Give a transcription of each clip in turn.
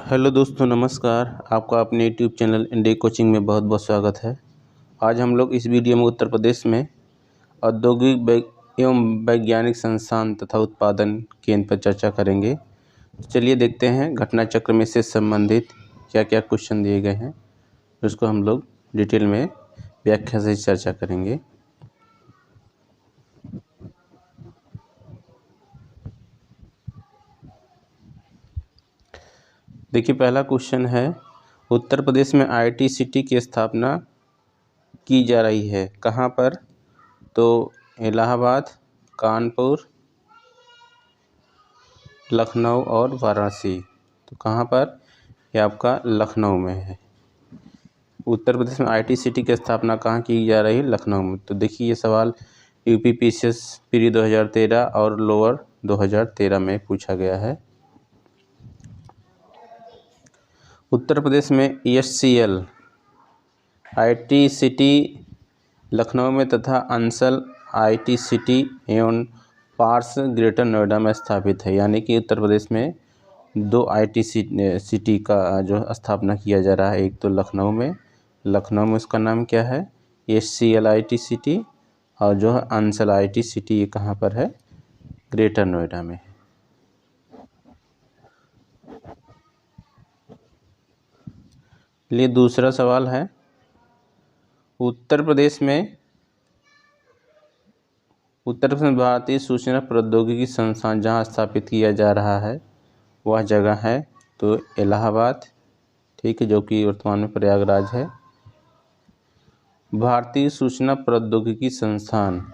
Hello दोस्तों, नमस्कार। आपका अपने यूट्यूब चैनल इंडिया कोचिंग में बहुत बहुत स्वागत है। आज हम लोग इस वीडियो में उत्तर प्रदेश में औद्योगिक एवं वैज्ञानिक संस्थान तथा उत्पादन केंद्र पर चर्चा करेंगे। चलिए देखते हैं घटना चक्र में से संबंधित क्या क्या क्वेश्चन दिए गए हैं, उसको हम लोग डिटेल में व्याख्या से चर्चा करेंगे। देखिए, पहला क्वेश्चन है, उत्तर प्रदेश में आईटी सिटी की स्थापना की जा रही है, कहाँ पर? तो इलाहाबाद, कानपुर, लखनऊ और वाराणसी। तो कहाँ पर? ये आपका लखनऊ में है। उत्तर प्रदेश में आईटी सिटी की स्थापना कहाँ की जा रही है? लखनऊ में। तो देखिए, ये सवाल यूपीपीसीएस प्री 2013 और लोअर 2013 में पूछा गया है। उत्तर प्रदेश में एचसीएल आईटी सिटी लखनऊ में तथा अंसल आईटी सिटी एवं पार्स ग्रेटर नोएडा में स्थापित है। यानी कि उत्तर प्रदेश में दो आईटी सिटी का जो स्थापना किया जा रहा है। एक तो लखनऊ में उसका नाम क्या है? एचसीएल आईटी सिटी, और जो है अंसल आईटी सिटी, ये कहाँ पर है? ग्रेटर नोएडा में। लिए दूसरा सवाल है, उत्तर प्रदेश में भारतीय सूचना प्रौद्योगिकी संस्थान जहाँ स्थापित किया जा रहा है वह जगह है। तो इलाहाबाद, ठीक है, जो कि वर्तमान में प्रयागराज है। भारतीय सूचना प्रौद्योगिकी संस्थान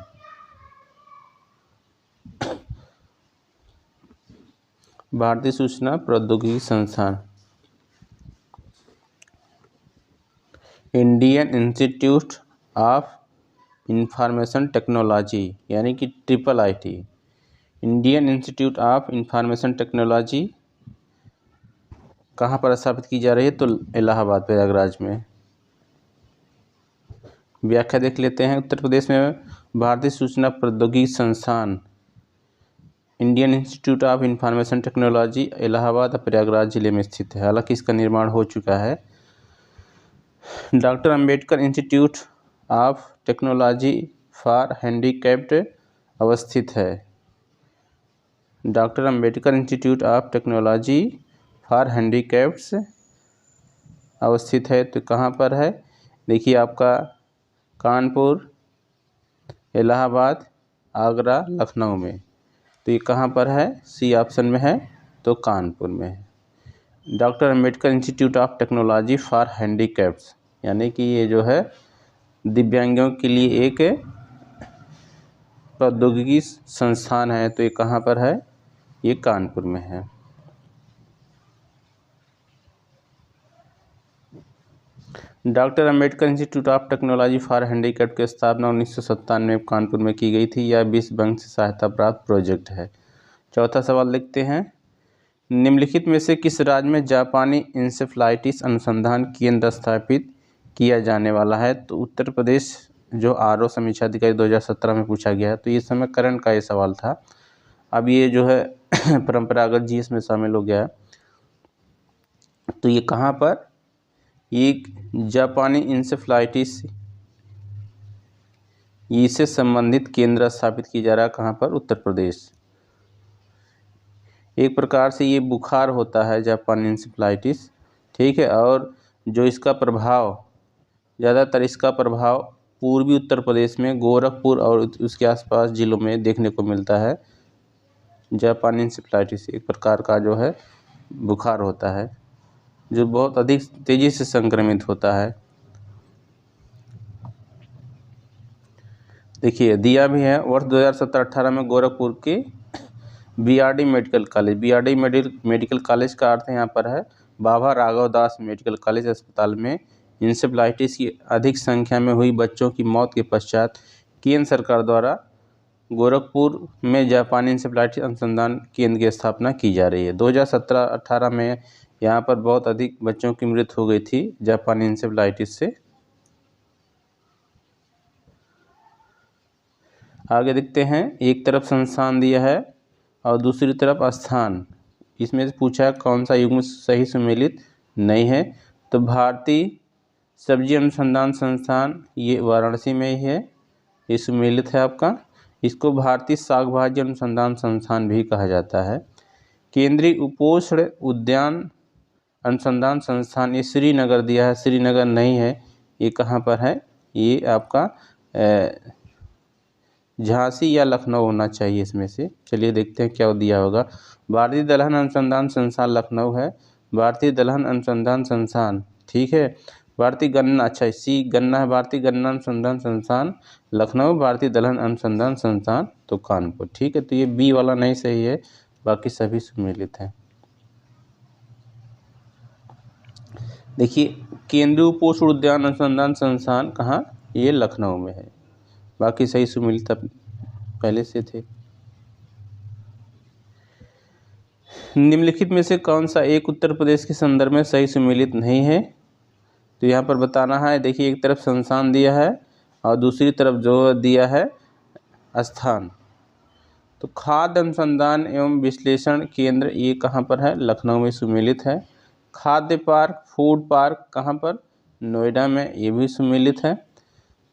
Indian institute of information technology, यानी कि triple IT, Indian institute of information technology कहाँ पर स्थापित की जा रही है? तो इलाहाबाद, प्रयागराज में। व्याख्या देख लेते हैं। उत्तर प्रदेश में भारतीय सूचना प्रौद्योगिकी संस्थान Indian institute of information technology Allahabad और प्रयागराज जिले में स्थित है। हालांकि इसका निर्माण हो चुका है। Doctor Ambedkar institute of technology for handicapped अवस्थित है। Doctor Ambedkar institute of technology for handicappeds अवस्थित है। तो कहाँ पर है? देखिए, आपका कानपुर, इलाहाबाद, आगरा, लखनऊ में। तो ये कहाँ पर है? सी ऑप्शन में है, तो कानपुर में है। Doctor Ambedkar institute of technology for handicappeds, यानी कि ये जो है दिव्यांगों के लिए एक प्रौद्योगिकी संस्थान है। तो ये कहाँ पर है? ये कानपुर में है। Doctor Ambedkar institute of technology for handicapped की स्थापना 1997 में कानपुर में की गई थी। यह विश्व बैंक से सहायता प्राप्त प्रोजेक्ट है। चौथा सवाल लिखते हैं, निम्नलिखित में से किस राज्य में जापानी इंसेफ्लाइटिस अनुसंधान केंद्र स्थापित किया जाने वाला है? तो उत्तर प्रदेश, जो आरओ समीक्षा अधिकारी 2017 में पूछा गया है। तो ये समय करंट का ये सवाल था। अब ये जो है परंपरागत जीएस में शामिल हो गया है। तो ये कहाँ पर? ये जापानी इंसेफ्लाइटिस इससे संबंधित केंद्र स्थापित किया जा रहा है। कहाँ पर? उत्तर प्रदेश। एक प्रकार से ये बुखार होता है, जापानी इंसेफ्लाइटिस, ठीक है। और जो इसका प्रभाव, ज़्यादातर इसका प्रभाव पूर्वी उत्तर प्रदेश में गोरखपुर और उसके आसपास जिलों में देखने को मिलता है। जापानी इंसेफ्लाइटिस एक प्रकार का जो है बुखार होता है, जो बहुत अधिक तेज़ी से संक्रमित होता है। देखिए, दिया भी है, वर्ष 2017-18 में गोरखपुर के बीआरडी मेडिकल कॉलेज का अर्थ यहाँ पर है बाबा राघव दास मेडिकल कॉलेज अस्पताल में इंसेफ्लाइटिस की अधिक संख्या में हुई बच्चों की मौत के पश्चात केंद्र सरकार द्वारा गोरखपुर में जापानी इंसेफ्लाइटिस अनुसंधान केंद्र की स्थापना की जा रही है। 2017-18 में यहाँ पर बहुत अधिक बच्चों की मृत्यु हो गई थी जापानी इंसेफ्लाइटिस से। आगे देखते हैं, एक तरफ संस्थान दिया है और दूसरी तरफ स्थान। इसमें से पूछा है कौन सा युग्म सही सुमेलित नहीं है, तो भारतीय सब्जी अनुसंधान संस्थान ये वाराणसी में ही है, ये सुमेलित है आपका। इसको भारतीय शाक भाजी अनुसंधान संस्थान भी कहा जाता है। केंद्रीय उपोष्ण उद्यान अनुसंधान संस्थान ये श्रीनगर दिया है, श्रीनगर नहीं है, ये कहाँ पर है, ये आपका झांसी या लखनऊ होना चाहिए इसमें से। चलिए देखते हैं क्या दिया होगा। भारतीय दलहन अनुसंधान संस्थान लखनऊ है, भारतीय दलहन अनुसंधान संस्थान, ठीक है। भारतीय गन्ना, अच्छा सी गन्ना है, भारतीय गन्ना अनुसंधान संस्थान लखनऊ, भारतीय दलहन अनुसंधान संस्थान तो कानपुर, ठीक है। तो ये बी वाला नहीं सही है, बाकी सभी सुमेलित हैं। देखिए केंद्रीय उपोष्ण उद्यान अनुसंधान संस्थान कहाँ, ये लखनऊ में है, बाकी सही सुमेलित पहले से थे। निम्नलिखित में से कौन सा एक उत्तर प्रदेश के संदर्भ में सही सुमेलित नहीं है, तो यहाँ पर बताना है। देखिए एक तरफ संस्थान दिया है और दूसरी तरफ जो दिया है स्थान, तो खाद्य अनुसंधान एवं विश्लेषण केंद्र ये कहाँ पर है, लखनऊ में सुमेलित है। खाद्य पार्क, फूड पार्क कहाँ पर, नोएडा में, ये भी सुमेलित है।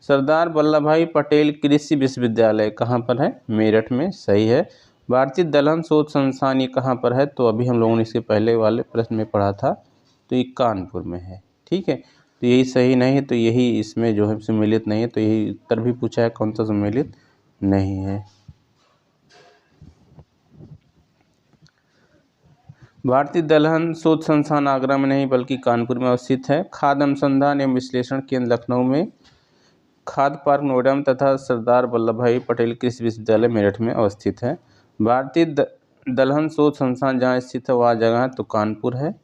सरदार वल्लभ भाई पटेल कृषि विश्वविद्यालय कहाँ पर है, मेरठ में, सही है। भारतीय दलहन शोध संस्थान ये कहाँ पर है, तो अभी हम लोगों ने इसके पहले वाले प्रश्न में पढ़ा था, तो ये कानपुर में है, ठीक है। तो यही सही नहीं है, तो यही इसमें जो है सुमेलित नहीं है, तो यही उत्तर भी पूछा है कौन सा सुमेलित नहीं है। भारतीय दलहन शोध संस्थान आगरा में नहीं बल्कि कानपुर में अवस्थित है। खाद्य अनुसंधान एवं विश्लेषण केंद्र लखनऊ में, खाद्य पार्क नोएडा में तथा सरदार वल्लभ भाई पटेल कृषि विश्वविद्यालय मेरठ में अवस्थित है। भारतीय दलहन शोध संस्थान जहाँ स्थित है वह जगह तो कानपुर है।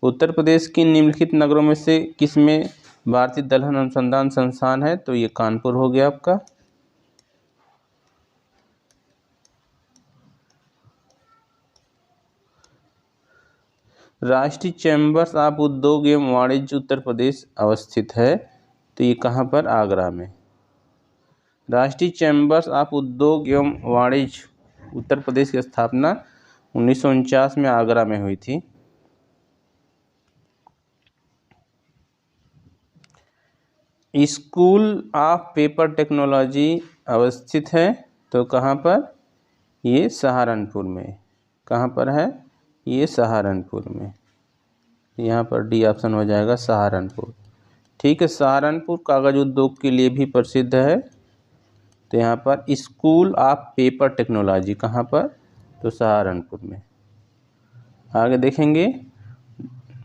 उत्तर प्रदेश की निम्नलिखित नगरों में से किस में भारतीय दलहन अनुसंधान संस्थान है, तो ये कानपुर हो गया आपका। राष्ट्रीय चैम्बर्स ऑफ उद्योग एवं वाणिज्य उत्तर प्रदेश अवस्थित है, तो ये कहाँ पर, आगरा में। राष्ट्रीय चैम्बर्स ऑफ उद्योग एवं वाणिज्य उत्तर प्रदेश की स्थापना 1949 में आगरा में हुई थी। स्कूल ऑफ पेपर टेक्नोलॉजी अवस्थित है, तो कहाँ पर, ये सहारनपुर में। कहाँ पर है, ये सहारनपुर में, यहाँ पर डी ऑप्शन हो जाएगा सहारनपुर, ठीक है। सहारनपुर कागज उद्योग के लिए भी प्रसिद्ध है, तो यहाँ पर स्कूल ऑफ पेपर टेक्नोलॉजी कहाँ पर, तो सहारनपुर में। आगे देखेंगे,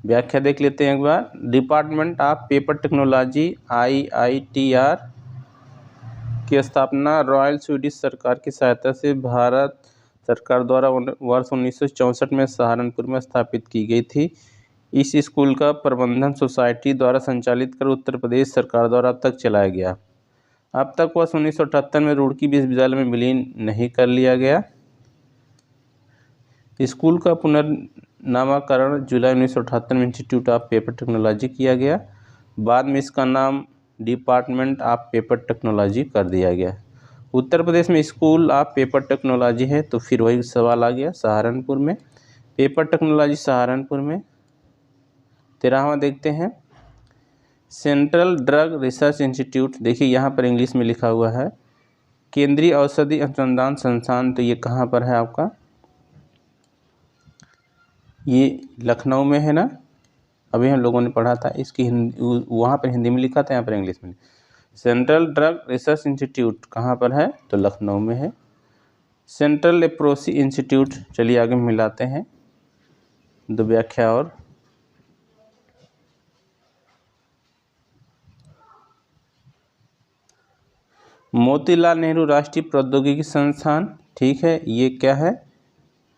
व्याख्या देख लेते हैं एक बार। Department of paper technology IITR की स्थापना रॉयल स्वीडिश सरकार की सहायता से भारत सरकार द्वारा वर्ष 1964 में सहारनपुर में स्थापित की गई थी। इस स्कूल का प्रबंधन सोसाइटी द्वारा संचालित कर उत्तर प्रदेश सरकार द्वारा अब तक चलाया गया। अब तक वर्ष 1978 में रुड़की विश्वविद्यालय में विलीन नहीं कर लिया गया। स्कूल का पुनर्नामकरण जुलाई 1978 में इंस्टीट्यूट ऑफ पेपर टेक्नोलॉजी किया गया। बाद में इसका नाम डिपार्टमेंट ऑफ पेपर टेक्नोलॉजी कर दिया गया। उत्तर प्रदेश में स्कूल ऑफ पेपर टेक्नोलॉजी है, तो फिर वही सवाल आ गया सहारनपुर में, पेपर टेक्नोलॉजी सहारनपुर में। 13वां देखते हैं, सेंट्रल ड्रग रिसर्च इंस्टीट्यूट, देखिए यहाँ पर इंग्लिश में लिखा हुआ है केंद्रीय औषधि अनुसंधान संस्थान, तो ये कहाँ पर है आपका, ये लखनऊ में है ना। अभी हम लोगों ने पढ़ा था इसकी वहाँ पर हिंदी में लिखा था, यहाँ पर इंग्लिश में। सेंट्रल ड्रग रिसर्च इंस्टीट्यूट कहाँ पर है, तो लखनऊ में है। सेंट्रल लेप्रोसी इंस्टीट्यूट, चलिए आगे मिलाते हैं दो व्याख्या और। मोतीलाल नेहरू राष्ट्रीय प्रौद्योगिकी संस्थान, ठीक है, ये क्या है,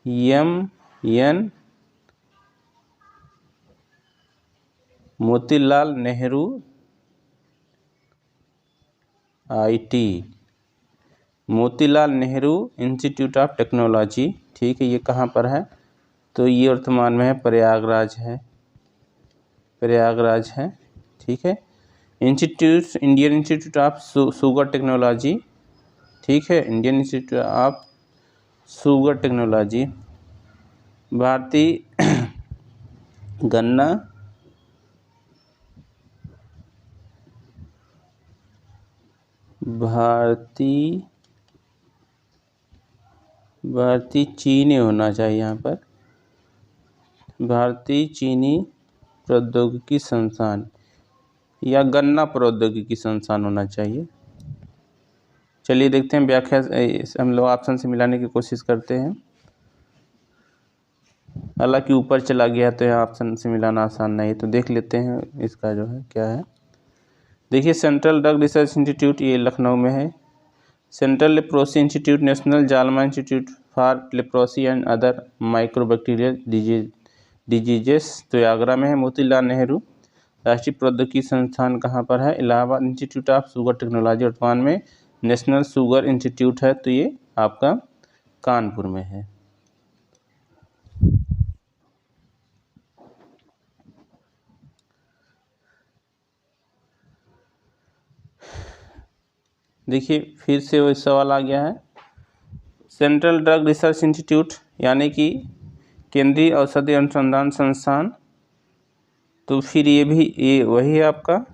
MN Motilal Nehru IT, Motilal Nehru institute of technology, ठीक है, ये कहाँ पर है, तो ये वर्तमान में है प्रयागराज है, प्रयागराज है, ठीक है। Institute Indian institute of sugar technology, ठीक है, Indian institute of sugar technology भारतीय गन्ना भारतीय चीनी होना चाहिए यहाँ पर, भारतीय चीनी प्रौद्योगिकी संस्थान या गन्ना प्रौद्योगिकी संस्थान होना चाहिए। चलिए देखते हैं व्याख्या, हम लोग ऑप्शन से मिलाने की कोशिश करते हैं। हालांकि ऊपर चला गया तो यहाँ ऑप्शन से मिलाना आसान नहीं है, तो देख लेते हैं इसका जो है क्या है। देखिए, सेंट्रल ड्रग रिसर्च इंस्टीट्यूट ये लखनऊ में है। Central leprosy institute, national JALMA institute for leprosy and other microbacterial diseases तो आगरा में है। मोतीलाल नेहरू राष्ट्रीय प्रौद्योगिकी संस्थान कहाँ पर है? Allahabad. Institute of sugar technology वर्तमान में नेशनल शुगर इंस्टीट्यूट है, तो ये आपका कानपुर में है। देखिए फिर से वही सवाल आ गया है। सेंट्रल ड्रग रिसर्च इंस्टीट्यूट यानी कि केंद्रीय औषधि अनुसंधान संस्थान, तो फिर ये वही है आपका।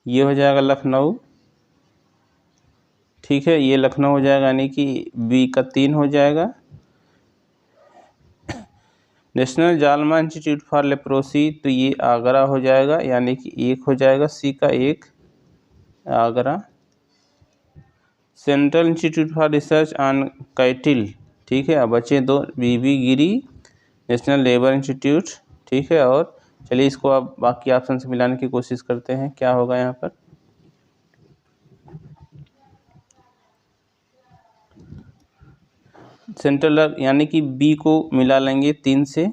ये हो जाएगा लखनऊ, ठीक है, ये लखनऊ हो जाएगा, यानी कि बी का 3 हो जाएगा। National JALMA institute for leprosy तो ये आगरा हो जाएगा, यानी कि 1 हो जाएगा, सी का 1 Agra. Central institute for research on कैटिल, ठीक है, अब बचे 2, बीबी गिरी नेशनल लेबर इंस्टीट्यूट, ठीक है। और चलिए इसको अब बाकी ऑप्शन से मिलाने की कोशिश करते हैं, क्या होगा यहाँ पर। सेंट्रल यानी कि बी को मिला लेंगे 3 से,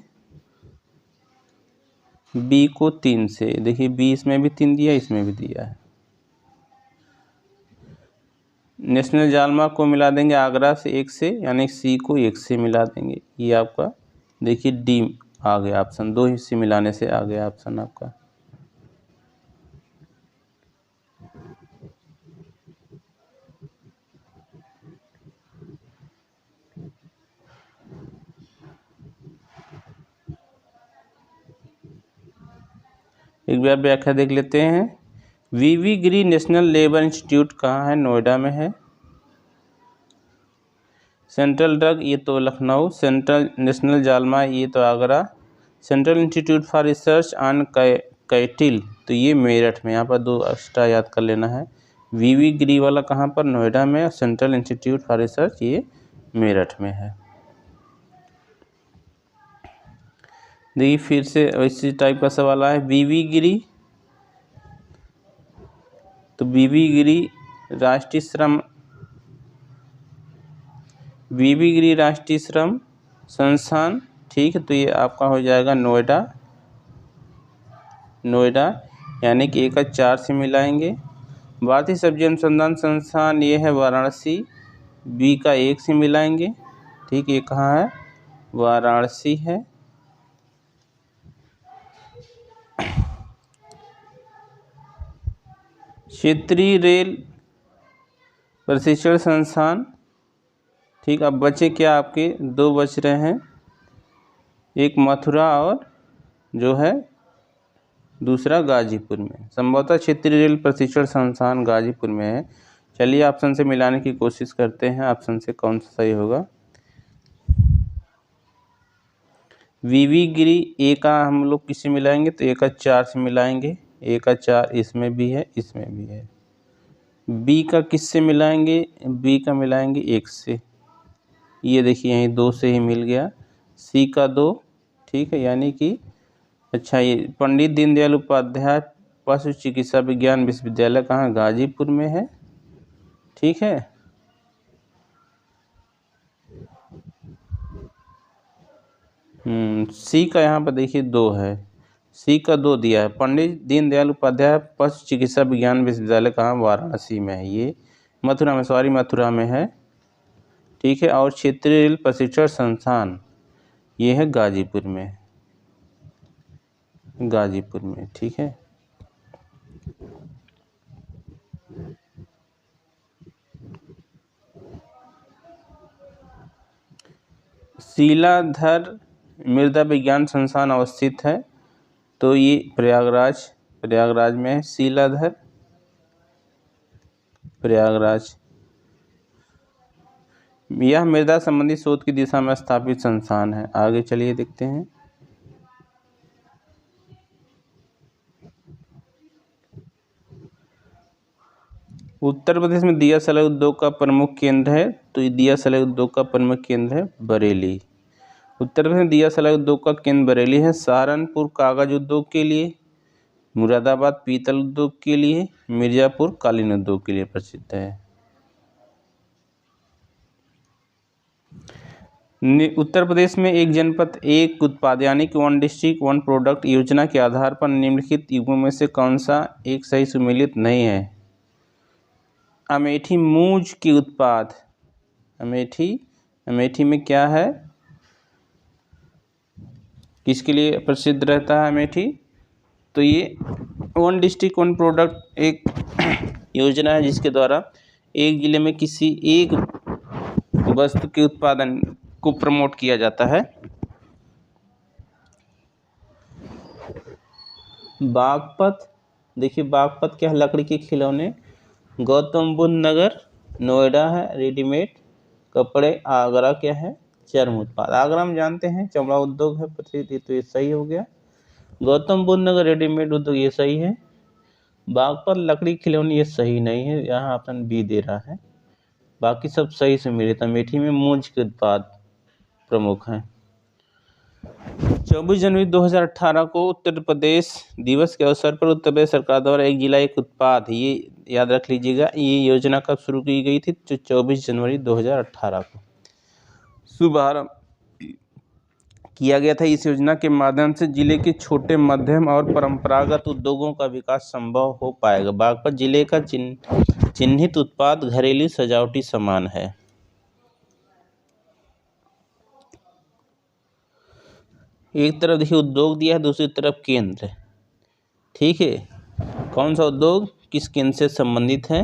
बी को 3 से, देखिए बी इसमें भी 3 दिया, इसमें भी दिया है। नेशनल जालमा को मिला देंगे आगरा से 1 से, यानी सी को 1 से मिला देंगे, ये आपका देखिए डी आ गया ऑप्शन, 2 हिस्से मिलाने से आ गया ऑप्शन आपका। एक बार व्याख्या देख लेते हैं। वीवी गिरी नेशनल लेबर इंस्टीट्यूट कहाँ है? नोएडा में है। सेंट्रल ड्रग ये तो लखनऊ, सेंट्रल नेशनल जालमा ये तो Agra, central institute for research on कैटिल तो ये मेरठ में, यहाँ पर 2 एक्स्ट्रा याद कर लेना है। वीवी गिरी वाला कहाँ पर? नोएडा में। सेंट्रल इंस्टीट्यूट फॉर रिसर्च ये मेरठ में है। देखिए फिर से इसी टाइप का सवाल आया, वीवी गिरी, तो वीवी गिरी राष्ट्रीय श्रम, वीवी गिरी राष्ट्रीय श्रम संस्थान, ठीक है, तो ये आपका हो जाएगा नोएडा, नोएडा, यानी कि 1 का 4 से मिलाएंगे। भारतीय सब्जी अनुसंधान संस्थान ये है वाराणसी, बी का 1 से मिलाएंगे, ठीक, ये कहाँ है? वाराणसी है। क्षेत्रीय रेल प्रशिक्षण संस्थान, ठीक, अब बचे क्या आपके? 2 बच रहे हैं, एक मथुरा और जो है दूसरा गाजीपुर में। संभवतः क्षेत्रीय रेल प्रशिक्षण संस्थान गाजीपुर में है। चलिए ऑप्शन से मिलाने की कोशिश करते हैं, ऑप्शन से कौन सा सही होगा। वीवी गिरी ए का हम लोग किससे मिलाएंगे? तो 1 का 4 से मिलाएंगे, 1 का 4 इसमें भी है, इसमें भी है। बी का किससे मिलाएंगे? बी का मिलाएंगे 1 से, ये देखिए यहीं 2 से ही मिल गया। सी का 2, ठीक है, यानी कि अच्छा, ये पंडित दीनदयाल उपाध्याय पशु चिकित्सा विज्ञान विश्वविद्यालय कहाँ? गाजीपुर में है, ठीक है। सी का यहाँ पर देखिए 2 है, सी का 2 दिया है। पंडित दीनदयाल उपाध्याय पशु चिकित्सा विज्ञान विश्वविद्यालय कहाँ? वाराणसी में है, ये मथुरा में, सॉरी मथुरा में है, ठीक है। और क्षेत्रीय रेल प्रशिक्षण संस्थान ये है गाजीपुर में, गाजीपुर में, ठीक है। शिलाधर मृदा विज्ञान संस्थान अवस्थित है? तो ये प्रयागराज में है शिलाधर, प्रयागराज। यह मृदा संबंधी शोध की दिशा में स्थापित संस्थान है। आगे चलिए देखते हैं। उत्तर प्रदेश में दिया सलाई उद्योग का प्रमुख केंद्र है। तो ये दिया सलाई उद्योग का प्रमुख केंद्र है बरेली। उत्तर प्रदेश में दिया सलाई उद्योग का केंद्र बरेली है। सहारनपुर कागज उद्योग के लिए, मुरादाबाद पीतल उद्योग के लिए, मिर्जापुर कालीन उद्योग के लिए प्रसिद्ध है। उत्तर प्रदेश में एक जनपद एक उत्पाद यानी कि वन डिस्ट्रिक्ट वन प्रोडक्ट योजना के आधार पर निम्नलिखित युगों में से कौन सा एक सही सुमेलित नहीं है? अमेठी मूंज के उत्पाद, अमेठी में क्या है, किसके लिए प्रसिद्ध रहता है अमेठी? तो ये वन डिस्ट्रिक्ट वन प्रोडक्ट एक योजना है जिसके द्वारा एक जिले में किसी एक वस्तु के उत्पादन को प्रमोट किया जाता है। बागपत, देखिए बागपत क्या है, लकड़ी के खिलौने। गौतम बुद्ध नगर नोएडा है रेडीमेड कपड़े। आगरा क्या है, चर्म उत्पाद। आगरा हम जानते हैं चमड़ा उद्योग है प्रसिद्ध, तो ये सही हो गया। गौतम बुद्ध नगर रेडीमेड उद्योग ये सही है। बागपत लकड़ी खिलौने ये सही नहीं है, यहाँ ऑप्शन बी दे रहा है। बाकी सब सही से मिले। अमेठी में मूंज के उत्पाद प्रमुख हैं। 24 जनवरी 2018 को उत्तर प्रदेश दिवस के अवसर पर उत्तर प्रदेश सरकार द्वारा एक जिला एक उत्पाद, ये याद रख लीजिएगा, ये योजना कब शुरू की गई थी? तो 24 जनवरी 2018 को शुभारंभ किया गया था। इस योजना के माध्यम से जिले के छोटे मध्यम और परंपरागत उद्योगों का विकास संभव हो पाएगा। बागपत जिले का चिन्हित उत्पाद घरेलू सजावटी सामान है। एक तरफ देखिए उद्योग दिया है, दूसरी तरफ केंद्र, ठीक है। कौन सा उद्योग किस केंद्र से संबंधित है?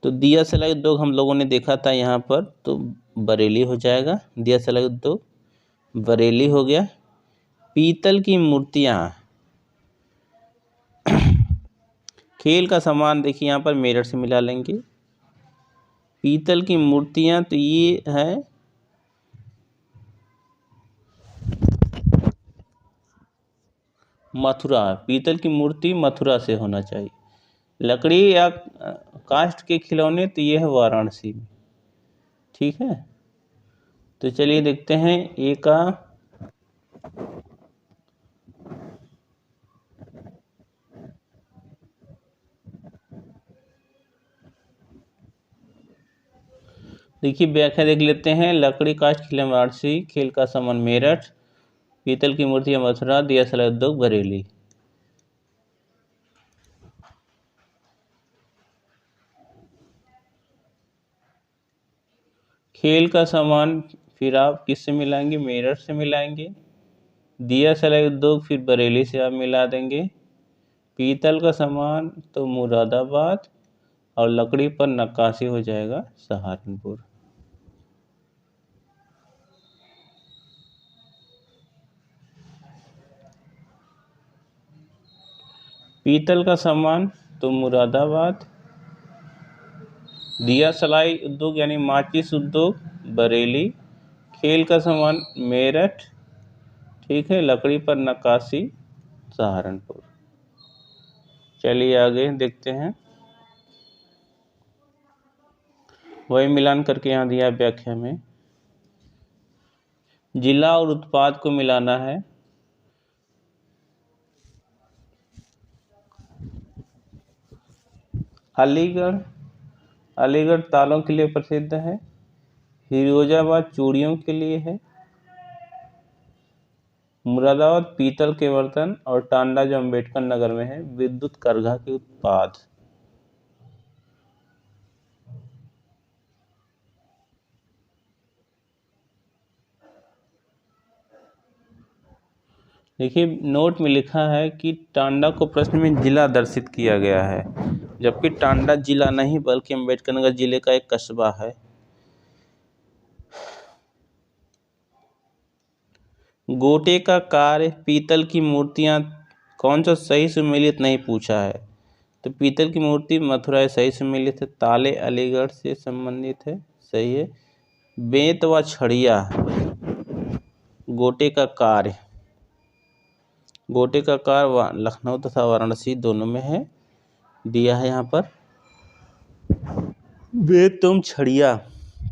तो दिया सलाई उद्योग हम लोगों ने देखा था यहाँ पर, तो बरेली हो जाएगा। दिया सलाई उद्योग बरेली हो गया। पीतल की मूर्तियाँ, खेल का सामान देखिए यहाँ पर मेरठ से मिला लेंगे। पीतल की मूर्तियाँ तो ये है मथुरा, पीतल की मूर्ति मथुरा से होना चाहिए। लकड़ी या काष्ठ के खिलौने तो ये है वाराणसी में, ठीक है। तो चलिए देखते हैं ए का। देखिए व्याख्या देख लेते हैं। लकड़ी काष्ठ खिलौने वाराणसी, खेल का सामान मेरठ, पीतल की मूर्तियां मथुरा, दिया सलाई उद्योग बरेली। खेल का सामान फिर आप किससे मिलाएंगे? मेरठ से मिलाएंगे। दिया सलाई उद्योग फिर बरेली से आप मिला देंगे। पीतल का सामान तो मुरादाबाद, और लकड़ी पर नक्काशी हो जाएगा सहारनपुर। पीतल का सामान तो मुरादाबाद। दिया सलाई उद्योग यानी माचिस उद्योग बरेली। खेल का सामान मेरठ, ठीक है। लकड़ी पर नक्काशी सहारनपुर। चलिए आगे देखते हैं। वही मिलान करके यहाँ दिया व्याख्या में, जिला और उत्पाद को मिलाना है। अलीगढ़ तालों के लिए प्रसिद्ध है। फिरोजाबाद चूड़ियों के लिए है। मुरादाबाद पीतल के बर्तन, और टांडा जो अम्बेडकर नगर में है विद्युत करघा के उत्पाद। देखिए नोट में लिखा है कि टांडा को प्रश्न में जिला दर्शित किया गया है, जबकि टांडा जिला नहीं बल्कि अम्बेडकर नगर जिले का एक कस्बा है। गोटे का कार्य पीतल की मूर्तियाँ कौन सा सही सुमेलित नहीं पूछा है। तो पीतल की मूर्ति मथुरा सही सुमेलित है। ताले अलीगढ़ से संबंधित है, सही है। बेंत व छड़िया गोटे का कार्य, गोटे का कार्य लखनऊ तथा वाराणसी दोनों में है, दिया है यहाँ पर। बेंत तुम छड़िया,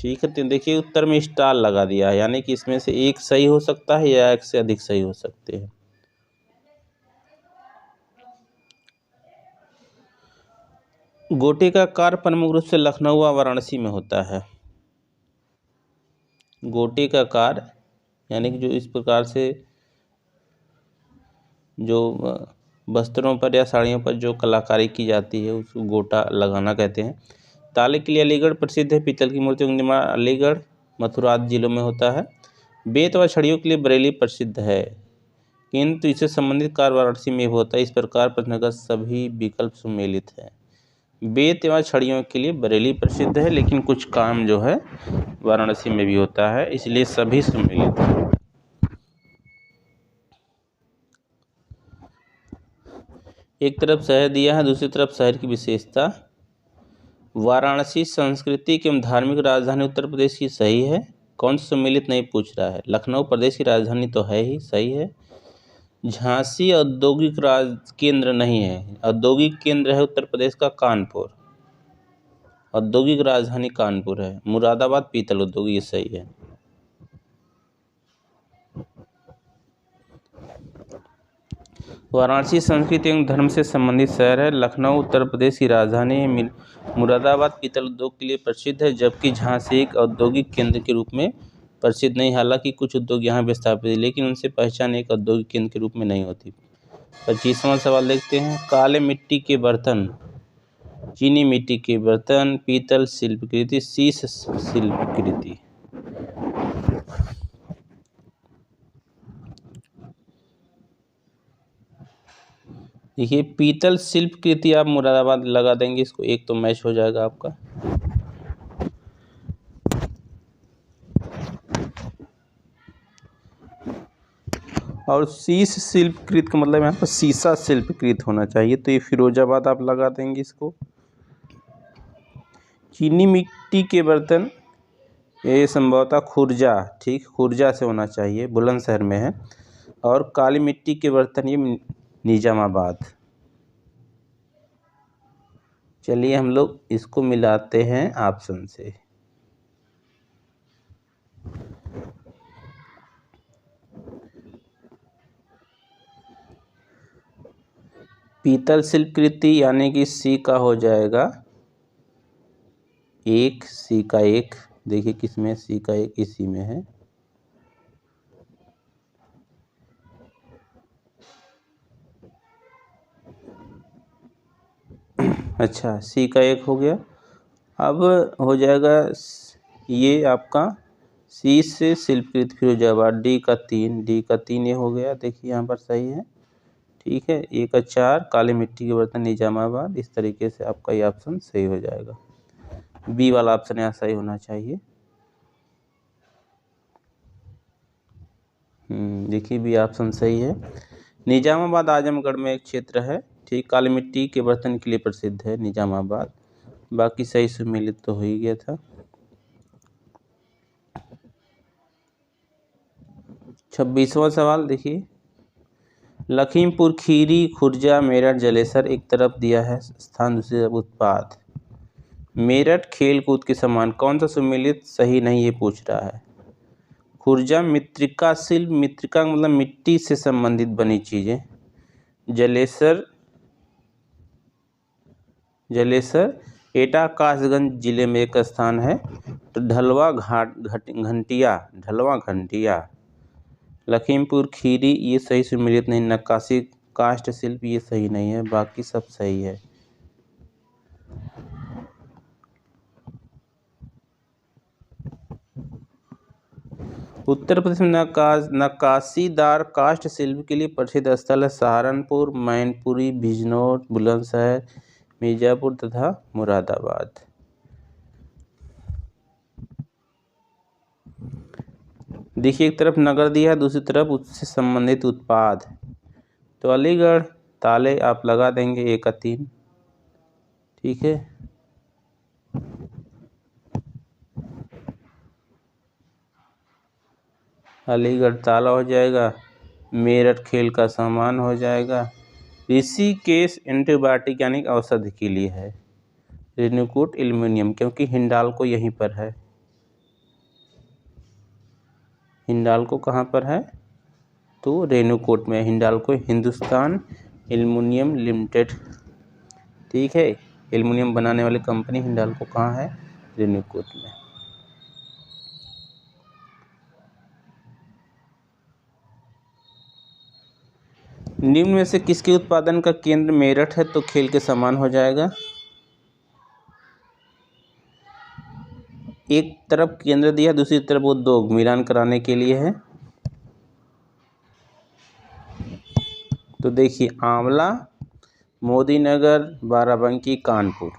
ठीक है। तो देखिए उत्तर में स्टार लगा दिया है, यानी कि इसमें से एक सही हो सकता है या एक से अधिक सही हो सकते हैं। गोटे का कार्य प्रमुख रूप से लखनऊ व वाराणसी में होता है। गोटे का कार्य यानी कि जो इस प्रकार से जो वस्त्रों पर या साड़ियों पर जो कलाकारी की जाती है उसको गोटा लगाना कहते हैं। ताले के लिए अलीगढ़ प्रसिद्ध है। पीतल की मूर्तियों का निर्माण अलीगढ़, मथुरा आदि जिलों में होता है। बेंत व छड़ियों के लिए बरेली प्रसिद्ध है, किंतु इससे संबंधित कार्य वाराणसी में भी होता है। इस प्रकार प्रश्न का सभी विकल्प सुमेलित है। बेंत व छड़ियों के लिए बरेली प्रसिद्ध है, लेकिन कुछ काम जो है वाराणसी में भी होता है, इसलिए सभी सुमेलित है। एक तरफ शहर दिया है, दूसरी तरफ शहर की विशेषता। वाराणसी सांस्कृतिक एवं धार्मिक राजधानी उत्तर प्रदेश की, सही है। कौन सा सम्मिलित नहीं पूछ रहा है। लखनऊ प्रदेश की राजधानी तो है ही, सही है। झांसी औद्योगिक केंद्र नहीं है, औद्योगिक केंद्र है उत्तर प्रदेश का कानपुर, औद्योगिक राजधानी कानपुर है। मुरादाबाद पीतल उद्योग, ये सही है। वाराणसी संस्कृति एवं धर्म से संबंधित शहर है। लखनऊ उत्तर प्रदेश की राजधानी है। मुरादाबाद पीतल उद्योग के लिए प्रसिद्ध है, जबकि झांसी एक औद्योगिक केंद्र के रूप में प्रसिद्ध नहीं। हालांकि कुछ उद्योग यहाँ भी स्थापित है, लेकिन उनसे पहचान एक औद्योगिक केंद्र के रूप में नहीं होती। 25वां सवाल देखते हैं। काले मिट्टी के बर्तन, चीनी मिट्टी के बर्तन, पीतल शिल्पकृति, शीश शिल्पकृति। देखिए पीतल शिल्पकृति आप मुरादाबाद लगा देंगे, इसको एक तो मैच हो जाएगा आपका। और शीश शिल्पकृत का मतलब यहाँ पर शीशा शिल्पकृत होना चाहिए, तो ये फिरोजाबाद आप लगा देंगे इसको। चीनी मिट्टी के बर्तन ये संभवतः खुर्जा, ठीक, खुर्जा से होना चाहिए, बुलंदशहर में है। और काली मिट्टी के बर्तन ये निजामाबाद। चलिए हम लोग इसको मिलाते हैं ऑप्शन से। पीतल शिल्पकृति यानी कि सी का हो जाएगा एक, सी का एक। देखिए किसमें सी का एक, इसी में है। अच्छा सी का एक हो गया। अब हो जाएगा ये आपका सी से शिल्पकृत फिरोजाबाद, डी का 3, डी का 3 ये हो गया। देखिए यहाँ पर सही है, ठीक है। ए का 4 काली मिट्टी के बर्तन निजामाबाद। इस तरीके से आपका ये ऑप्शन सही हो जाएगा। बी वाला ऑप्शन यहाँ सही होना चाहिए। देखिए बी ऑप्शन सही है। निजामाबाद आजमगढ़ में एक क्षेत्र है, ठीक। काली मिट्टी के बर्तन के लिए प्रसिद्ध है निजामाबाद। बाकी सही सुमेलित तो हो ही गया था। 26वां सवाल देखिए। लखीमपुर खीरी, खुर्जा, मेरठ, जलेसर एक तरफ दिया है स्थान, दूसरी तरफ उत्पाद। मेरठ खेल कूद के समान, कौन सा सुमेलित सही नहीं ये पूछ रहा है। खुर्जा मृत्तिका शिल्प, मृत्तिका मतलब मिट्टी से संबंधित बनी चीजें। जलेसर एटा कासगंज जिले में एक स्थान है। तो ढलवा घंटिया। लखीमपुर खीरी ये सही सुमेलित नहीं। नक्काशी काष्ठ शिल्प ये सही नहीं है, बाकी सब सही है। उत्तर प्रदेश में नक्काशीदार काष्ठ शिल्प के लिए प्रसिद्ध स्थल है सहारनपुर, मैनपुरी, बिजनौर, बुलंदशहर, मिर्जापुर तथा मुरादाबाद। देखिए एक तरफ नगर दिया है, दूसरी तरफ उससे संबंधित उत्पाद। तो अलीगढ़ ताले आप लगा देंगे 1 का 3, ठीक है। अलीगढ़ ताला हो जाएगा। मेरठ खेल का सामान हो जाएगा। ऋषिकेश एंटीबायोटिक यानी औषधि के लिए है। रेणुकूट एल्युमिनियम, क्योंकि हिंडाल्को यहीं पर है। हिंडाल्को कहाँ पर है? तो रेणुकूट में। हिंडाल्को हिंदुस्तान एल्युमिनियम लिमिटेड, ठीक है। एल्युमिनियम बनाने वाली कंपनी हिंडाल्को कहाँ है? रेणुकूट में। निम्न में से किसके उत्पादन का केंद्र मेरठ है? तो खेल के समान हो जाएगा। एक तरफ केंद्र दिया, दूसरी तरफ उद्योग मिलान कराने के लिए है। तो देखिए आंवला, मोदीनगर, बाराबंकी, कानपुर।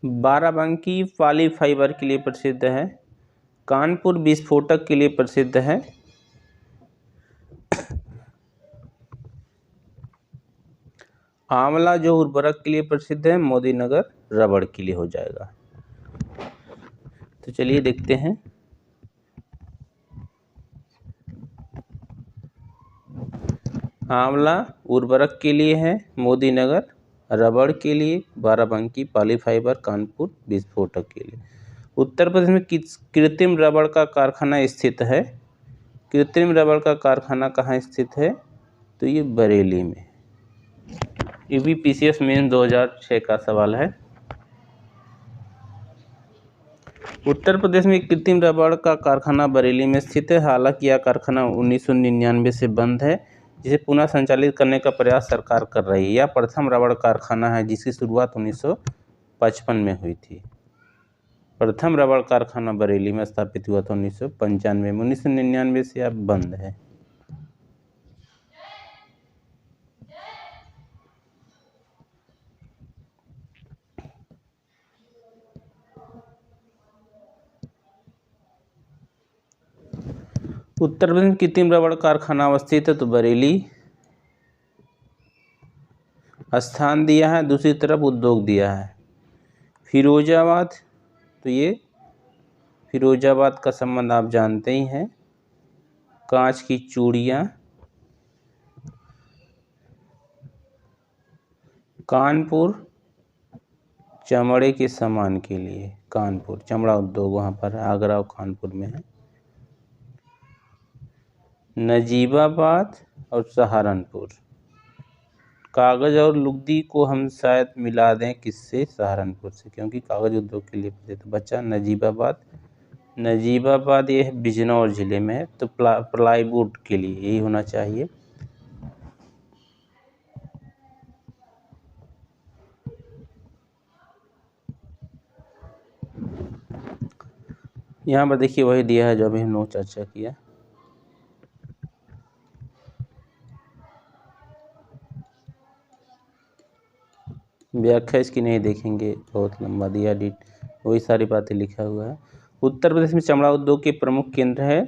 बाराबंकी पॉली फाइबर के लिए प्रसिद्ध है। कानपुर विस्फोटक के लिए प्रसिद्ध है। आंवला जो उर्वरक के लिए प्रसिद्ध है, मोदीनगर रबड़ के लिए हो जाएगा। तो चलिए देखते हैं। आंवला उर्वरक के लिए है, मोदीनगर रबड़ के लिए, बाराबंकी पॉलीफाइबर, कानपुर विस्फोटक के लिए। उत्तर प्रदेश में किस कृत्रिम रबड़ का कारखाना स्थित है? कृत्रिम रबड़ का कारखाना कहाँ स्थित है? तो ये बरेली में। यूपीपीसीएस मेंस 2006 का सवाल है। उत्तर प्रदेश में कृत्रिम रबड़ का कारखाना बरेली में स्थित है। हालांकि यह कारखाना 1999 से बंद है, जिसे पुनः संचालित करने का प्रयास सरकार कर रही है। यह प्रथम रबड़ कारखाना है जिसकी शुरुआत 1955 में हुई थी। प्रथम रबड़ कारखाना बरेली में स्थापित हुआ था 1995 में। 1999 से अब बंद है। उत्तर प्रदेश में कृत्रिम रबड़ कारखाना अवस्थित है, तो बरेली स्थान दिया है, दूसरी तरफ उद्योग दिया है। फिरोजाबाद, तो ये फिरोजाबाद का संबंध आप जानते ही हैं, कांच की चूड़ियाँ। कानपुर चमड़े के सामान के लिए, कानपुर चमड़ा उद्योग वहाँ पर है, आगरा और कानपुर में है। नजीबाबाद और सहारनपुर, कागज़ और लुगदी को हम शायद मिला दें किससे? सहारनपुर से, क्योंकि कागज़ उद्योग के लिए प्रसिद्ध। बच्चा नजीबाबाद, नजीबाबाद ये बिजनौर ज़िले में है, तो प्लाईवुड के लिए यही होना चाहिए। यहाँ पर देखिए वही दिया है जो अभी हमने चर्चा किया। व्याख्या इसकी नहीं देखेंगे, बहुत लंबा दिया, वही सारी बातें लिखा हुआ है। उत्तर प्रदेश में चमड़ा उद्योग के प्रमुख केंद्र है,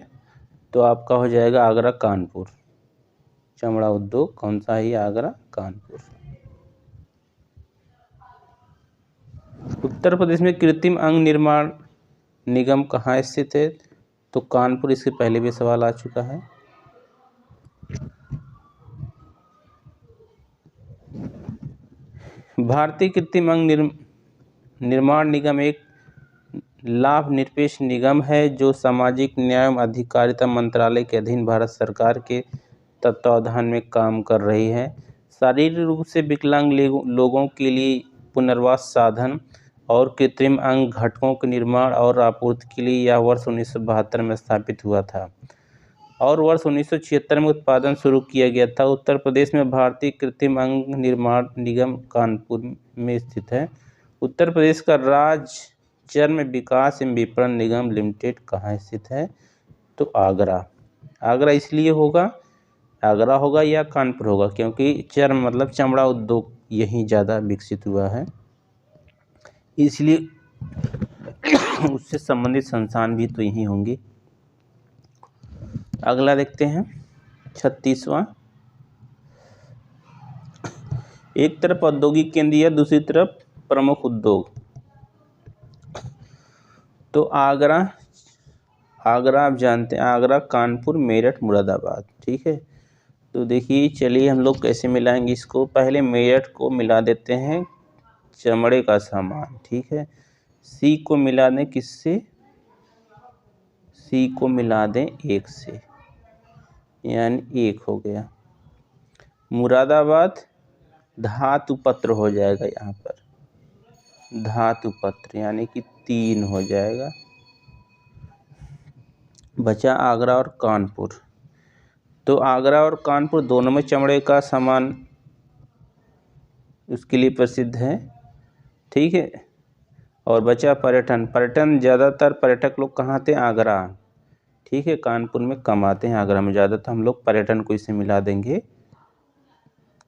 तो आपका हो जाएगा आगरा कानपुर। चमड़ा उद्योग कौन सा है? आगरा कानपुर। उत्तर प्रदेश में कृत्रिम अंग निर्माण निगम कहाँ स्थित है? तो कानपुर, इसके पहले भी सवाल आ चुका है। भारतीय कृत्रिम अंग निर्माण निगम एक लाभ निरपेक्ष निगम है जो सामाजिक न्याय एवं अधिकारिता मंत्रालय के अधीन भारत सरकार के तत्वावधान में काम कर रही है। शारीरिक रूप से विकलांग लोगों के लिए पुनर्वास साधन और कृत्रिम अंग घटकों के निर्माण और आपूर्ति के लिए यह वर्ष 1972 में स्थापित हुआ था और वर्ष 1976 में उत्पादन शुरू किया गया था। उत्तर प्रदेश में भारतीय कृत्रिम अंग निर्माण निगम कानपुर में स्थित है। उत्तर प्रदेश का राज्य चर्म विकास एवं विपणन निगम लिमिटेड कहाँ स्थित है? तो आगरा। आगरा इसलिए होगा आगरा होगा या कानपुर होगा, क्योंकि चर्म मतलब चमड़ा उद्योग यहीं ज़्यादा विकसित हुआ है, इसलिए उससे संबंधित संस्थान भी तो यहीं होंगे। अगला देखते हैं 36वां। एक तरफ औद्योगिक केंद्र है, दूसरी तरफ प्रमुख उद्योग। तो आगरा आप जानते हैं, आगरा, कानपुर, मेरठ, मुरादाबाद, ठीक है। तो देखिए चलिए हम लोग कैसे मिलाएंगे इसको। पहले मेरठ को मिला देते हैं चमड़े का सामान, ठीक है। सी को मिला दें किससे, सी को मिला दें 1 से, यानी 1 हो गया। मुरादाबाद धातु पत्र हो जाएगा, यहाँ पर धातु पत्र यानी कि 3 हो जाएगा। बचा आगरा और कानपुर। तो आगरा और कानपुर दोनों में चमड़े का सामान उसके लिए प्रसिद्ध है, ठीक है। और बचा पर्यटन ज़्यादातर पर्यटक लोग कहाँ आते हैं, आगरा, ठीक है। कानपुर में कम आते हैं, आगरा में ज़्यादा। तो हम लोग पर्यटन को इसे मिला देंगे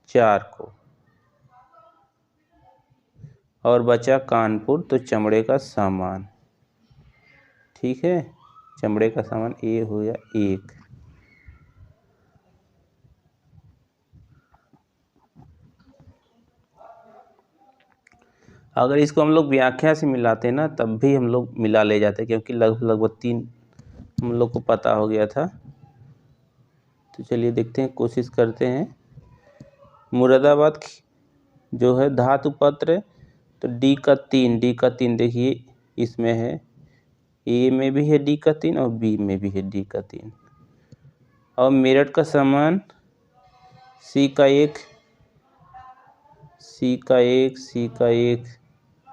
4 को। और बचा कानपुर, तो चमड़े का सामान, ठीक है। चमड़े का सामान ए हो गया 1। अगर इसको हम लोग व्याख्या से मिलाते ना तब भी हम लोग मिला ले जाते, क्योंकि लगभग 3 हम लोग को पता हो गया था। तो चलिए देखते हैं, कोशिश करते हैं। मुरादाबाद जो है धातु पत्र, तो डी का 3 देखिए इसमें है, ए में भी है डी का 3 और बी में भी है डी का 3। और मेरठ का सामान सी का 1, सी का 1, सी का 1,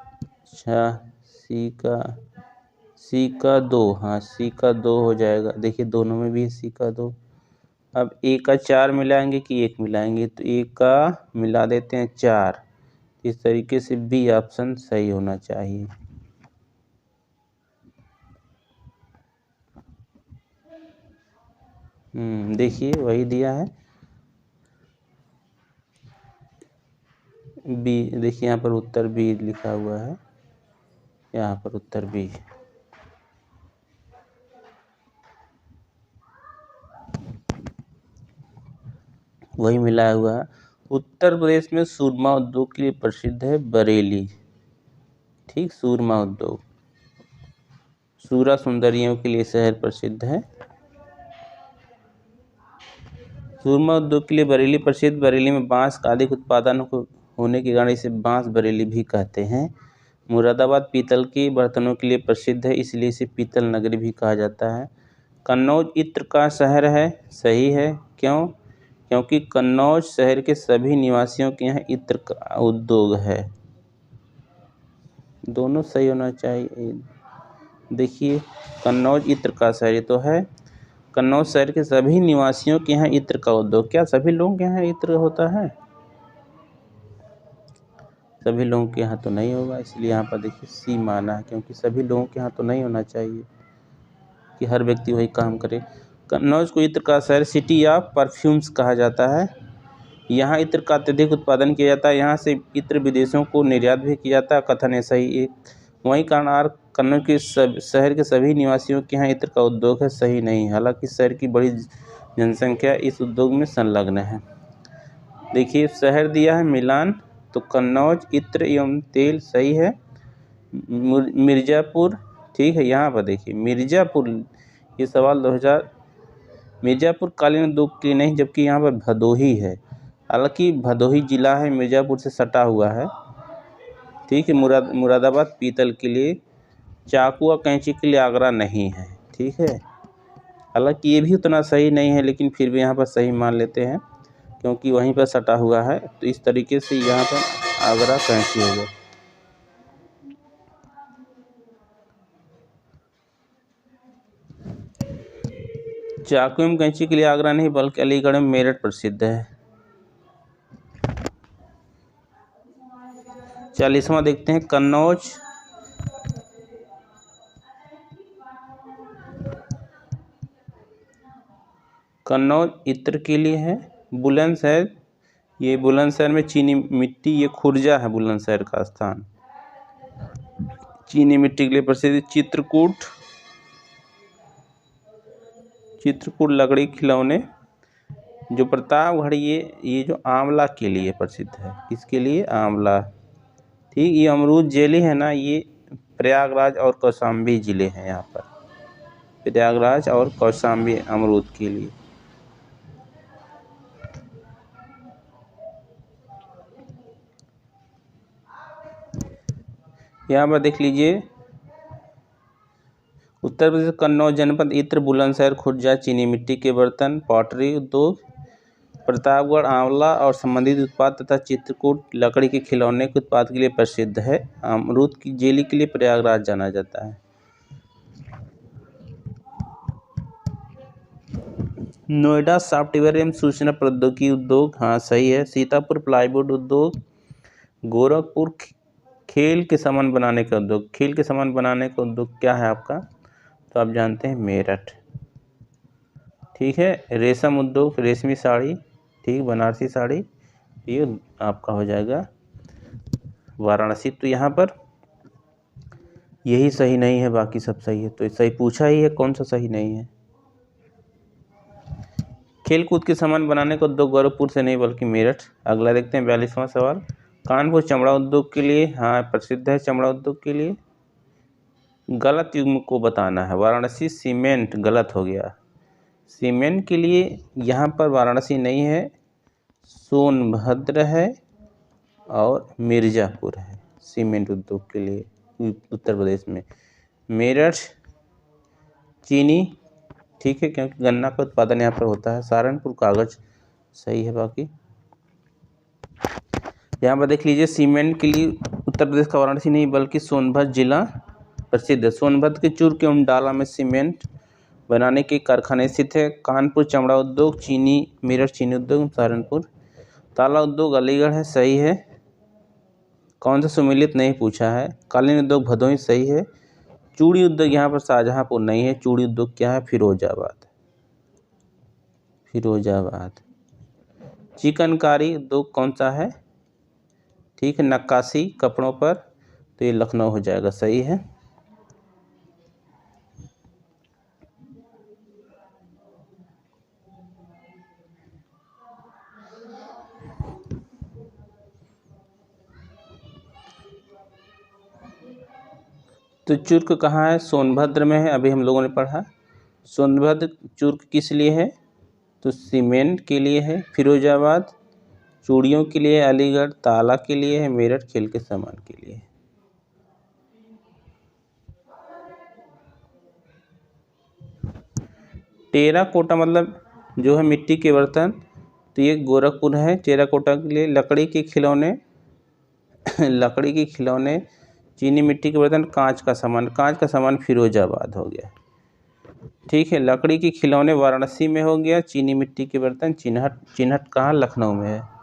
अच्छा सी का 2, हाँ सी का 2 हो जाएगा। देखिए दोनों में भी है सी का 2। अब ए का 4 मिलाएंगे कि 1 मिलाएंगे, तो ए का मिला देते हैं 4। इस तरीके से बी ऑप्शन सही होना चाहिए। देखिए वही दिया है बी। देखिए यहाँ पर उत्तर बी लिखा हुआ है, यहाँ पर उत्तर बी। वही मिलाया हुआ है। उत्तर प्रदेश में सूरमा उद्योग के लिए प्रसिद्ध है बरेली, ठीक। सूरमा उद्योग, सूरा सुंदरियों के लिए शहर प्रसिद्ध है। सूरमा उद्योग के लिए बरेली प्रसिद्ध। बरेली में बांस का अधिक उत्पादन होने के कारण इसे बांस बरेली भी कहते हैं। मुरादाबाद पीतल के बर्तनों के लिए प्रसिद्ध है, इसलिए इसे पीतल नगरी भी कहा जाता है। कन्नौज इत्र का शहर है, सही है। क्यों? क्योंकि कन्नौज शहर के सभी निवासियों के यहाँ इत्र का उद्योग है। दोनों सही होना चाहिए। देखिए कन्नौज इत्र का शहर तो है, कन्नौज शहर के सभी निवासियों के यहाँ इत्र का उद्योग। क्या सभी लोगों के यहाँ इत्र होता है? सभी लोगों के यहाँ तो नहीं होगा, इसलिए यहाँ पर देखिए सी माना है, क्योंकि सभी लोगों के यहाँ तो नहीं होना चाहिए कि हर व्यक्ति वही काम करे। कन्नौज को इत्र का शहर, सिटी ऑफ परफ्यूम्स कहा जाता है। यहाँ इत्र का अत्यधिक उत्पादन किया जाता है। यहाँ से इत्र विदेशों को निर्यात भी किया जाता है। कथन ऐसा ही एक वही कारण आर कन्नौज के शहर के सभी निवासियों के यहाँ इत्र का उद्योग है, सही नहीं। हालांकि शहर की बड़ी जनसंख्या इस उद्योग में संलग्न है। देखिए शहर दिया है मिलान, तो कन्नौज इत्र एवं तेल सही है। मिर्ज़ापुर, ठीक है। यहाँ पर देखिए मिर्ज़ापुर, ये सवाल 2000 मिर्ज़ापुर कालीन उद्योग के लिए नहीं, जबकि यहाँ पर भदोही है। हालांकि भदोही जिला है, मिर्ज़ापुर से सटा हुआ है, ठीक है। मुरादाबाद पीतल के लिए, चाकू और कैंची के लिए आगरा नहीं है, ठीक है। हालांकि ये भी उतना सही नहीं है, लेकिन फिर भी यहाँ पर सही मान लेते हैं क्योंकि वहीं पर सटा हुआ है। तो इस तरीके से यहाँ पर आगरा कैंची हो गया। चाकू एवं कैंची के लिए आगरा नहीं बल्कि अलीगढ़ में मेरठ प्रसिद्ध है। 40वां देखते हैं, कन्नौज कन्नौज इत्र के लिए है। बुलंदशहर, ये बुलंदशहर में चीनी मिट्टी, ये खुर्जा है बुलंदशहर का स्थान, चीनी मिट्टी के लिए प्रसिद्ध। चित्रकूट लकड़ी खिलौने। जो प्रतापगढ़, ये जो आंवला के लिए प्रसिद्ध है। किसके लिए? आंवला। ठीक, ये अमरूद जेली है ना, ये प्रयागराज और कौशाम्बी जिले हैं। यहाँ पर प्रयागराज और कौशाम्बी अमरूद के लिए। यहाँ पर देख लीजिए, उत्तर प्रदेश कन्नौज जनपद इत्र, बुलंदशहर, खुर्जा चीनी मिट्टी के बर्तन, पॉटरी उद्योग, प्रतापगढ़ आंवला और संबंधित उत्पाद तथा चित्रकूट लकड़ी के खिलौने के उत्पाद के लिए प्रसिद्ध है। अमरूद की जेली के लिए प्रयागराज जाना जाता है। नोएडा सॉफ्टवेयर एवं सूचना प्रौद्योगिकी उद्योग, हाँ सही है। सीतापुर प्लाईवुड उद्योग। गोरखपुर खेल के सामान बनाने का उद्योग। खेल के सामान बनाने का उद्योग क्या है आपका? तो आप जानते हैं मेरठ। ठीक है। रेशम उद्योग, रेशमी साड़ी, ठीक, बनारसी साड़ी, ये आपका हो जाएगा वाराणसी। तो यहाँ पर यही सही नहीं है, बाकी सब सही है। तो सही पूछा ही है, कौन सा सही नहीं है? खेल कूद के सामान बनाने का उद्योग गोरखपुर से नहीं बल्कि मेरठ। अगला देखते हैं 42वां सवाल। कानपुर चमड़ा उद्योग के लिए, हाँ प्रसिद्ध है चमड़ा उद्योग के लिए। गलत युग्म को बताना है। वाराणसी सीमेंट, गलत हो गया। सीमेंट के लिए यहाँ पर वाराणसी नहीं है, सोनभद्र है और मिर्ज़ापुर है सीमेंट उद्योग के लिए उत्तर प्रदेश में। मेरठ चीनी, ठीक है, क्योंकि गन्ना का उत्पादन यहाँ पर होता है। सहारनपुर कागज, सही है। बाकी यहाँ पर देख लीजिए, सीमेंट के लिए उत्तर प्रदेश का वाराणसी नहीं बल्कि सोनभद्र जिला प्रसिद्ध है। सोनभद्र के चूर के डाला में सीमेंट बनाने के कारखाने स्थित है। कानपुर चमड़ा उद्योग, चीनी मेरठ चीनी उद्योग, सहारनपुर। ताला उद्योग अलीगढ़ है, सही है। कौन सा सुमेलित नहीं पूछा है। कालीन उद्योग भदोही, सही है। चूड़ी उद्योग यहाँ पर शाहजहाँपुर नहीं है। चूड़ी उद्योग क्या है? फिरोजाबाद। फिरोजाबाद। चिकनकारी उद्योग कौन सा है? ठीक है, नक्काशी कपड़ों पर, तो ये लखनऊ हो जाएगा, सही है। तो चुर्क कहाँ है? सोनभद्र में है, अभी हम लोगों ने पढ़ा। सोनभद्र चुर्क किस लिए है? तो सीमेंट के लिए है। फिरोजाबाद चूड़ियों के लिए, अलीगढ़ ताला के लिए है, मेरठ खेल के सामान के लिए। टेराकोटा मतलब जो है मिट्टी के बर्तन, तो ये गोरखपुर है। टेराकोटा के लिए लकड़ी के खिलौने लकड़ी के खिलौने, चीनी मिट्टी के बर्तन, कांच का सामान। कांच का सामान फिरोजाबाद हो गया। ठीक है, लकड़ी के खिलौने वाराणसी में हो गया। चीनी मिट्टी के बर्तन चिन्हट। चिन्हट कहाँ? लखनऊ में है।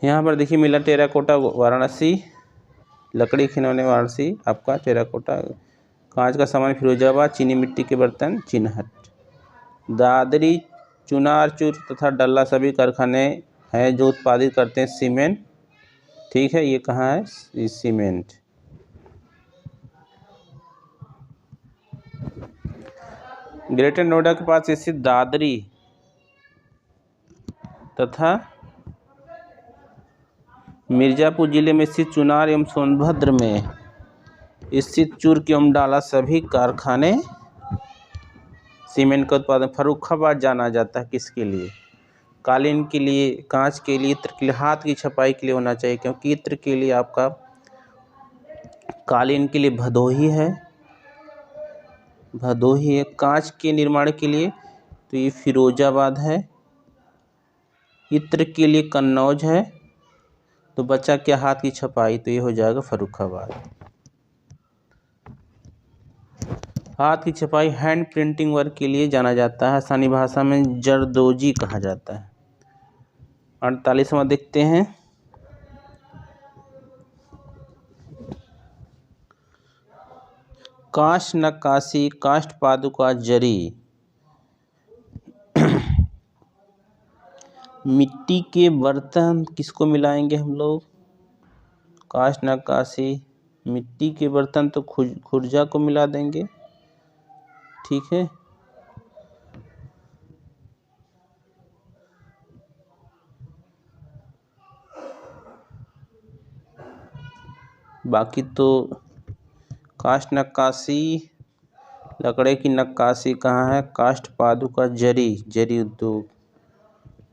यहाँ पर देखिए मिला टेराकोटा वाराणसी, लकड़ी खिलौने वाराणसी आपका, टेराकोटा कांच का सामान फिरोजाबाद, चीनी मिट्टी के बर्तन चिन्हट। दादरी चुनारचूर तथा डल्ला सभी कारखाने हैं जो उत्पादित करते हैं सीमेंट। ठीक है, ये कहाँ है? सीमेंट। ग्रेटर नोएडा के पास स्थित दादरी तथा मिर्ज़ापुर जिले में स्थित चुनार एवं सोनभद्र में स्थित चूर्क एवं डाला सभी कारखाने सीमेंट का उत्पादन। फर्रुखाबाद जाना जाता है किसके लिए? कालीन के लिए, कांच के लिए, इत्र के लिए, हाथ की छपाई के लिए होना चाहिए, क्योंकि इत्र के लिए आपका, कालीन के लिए भदोही है। भदोही है। कांच के निर्माण के लिए तो ये फिरोजाबाद है। इत्र के लिए कन्नौज है। तो बच्चा क्या? हाथ की छपाई, तो ये हो जाएगा फर्रुखाबाद। हाथ की छपाई हैंड प्रिंटिंग वर्क के लिए जाना जाता है। स्थानीय भाषा में जरदोजी कहा जाता है। 48वां देखते हैं। काष्ठ नक्काशी, काष्ठ पादुका, जरी। मिट्टी के बर्तन किसको मिलाएंगे हम लोग? काष्ठ नक्काशी, मिट्टी के बर्तन तो खुर्जा को मिला देंगे। ठीक है, बाकी तो काष्ठ नक्काशी, लकड़े की नक्काशी कहाँ है? काष्ठ पादुका, जरी, जरी उद्योग।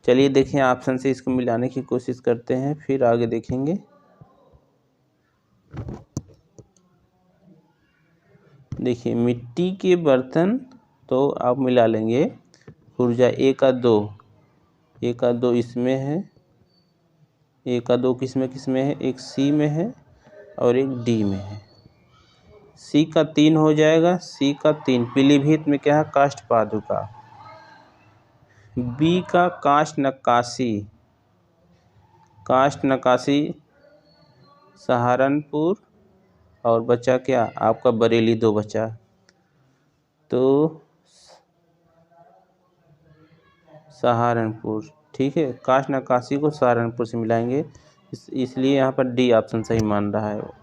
चलिए देखें ऑप्शन से इसको मिलाने की कोशिश करते हैं, फिर आगे देखेंगे। देखिए मिट्टी के बर्तन तो आप मिला लेंगे खुर्जा, एक का दो इसमें है, एक का दो किसमें है? एक सी में है और एक डी में है। सी का 3 हो जाएगा, सी का 3। पीलीभीत में क्या है? काष्ठ पादुका। बी का काष्ठ नक्काशी, काष्ठ नक्काशी सहारनपुर, और बचा क्या आपका? बरेली, 2 बचा। तो सहारनपुर, ठीक है, काष्ठ नक्काशी को सहारनपुर से मिलाएंगे, इसलिए यहाँ पर डी ऑप्शन सही मान रहा है।